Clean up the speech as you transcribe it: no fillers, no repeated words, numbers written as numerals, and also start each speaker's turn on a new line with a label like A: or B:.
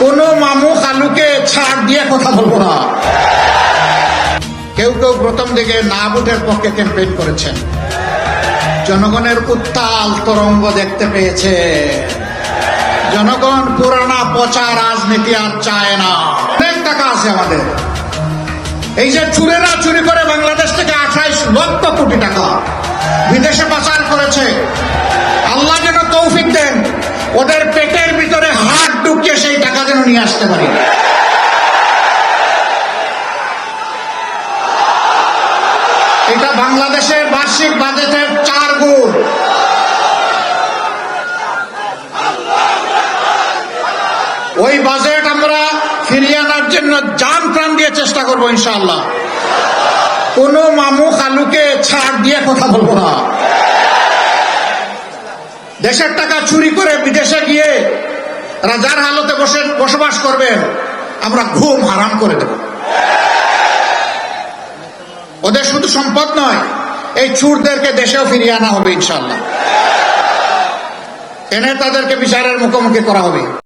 A: কোন মামু খালুকে ছাড় দিয়ে কথা বলবো না। কেউ কেউ প্রথম দিকে না ভোটের পক্ষে ক্যাম্পেইন করেছেন, জনগণের উত্তাল তরঙ্গ দেখতে পেয়েছে। জনগণ পুরানা পচা রাজনীতি আর চায় না। অনেক টাকা আছে আমাদের। এই যে চুরেরা চুরি করে বাংলাদেশ থেকে 28 লক্ষ কোটি টাকা বিদেশে পাচার করেছে, আল্লাহ যেন তৌফিক দেন ওদের পেটের ভিতরে হাত ঢুকিয়ে সেই টাকা যেন নিয়ে আসতে পারি। এটা বাংলাদেশের বার্ষিক বাজেটের 4 গুণ। ওই বাজেট আমরা ফিরিয়ে আনার জন্য জান প্রাণ দিয়ে চেষ্টা করবো ইনশাআল্লাহ। কোন মামু খালুকে ছাড় দিয়ে কথা বলবো না। দেশের টাকা চুরি করে বিদেশে গিয়ে রাজার হালতে বসবাস করবেন, আমরা ঘুম হারাম করে দেব। ওদের শুধু সম্পদ নয়, এই চুরদেরকে দেশেও ফিরিয়ে আনা হবে ইনশাআল্লাহ। এনে তাদেরকে বিচারের মুখোমুখি করা হবে।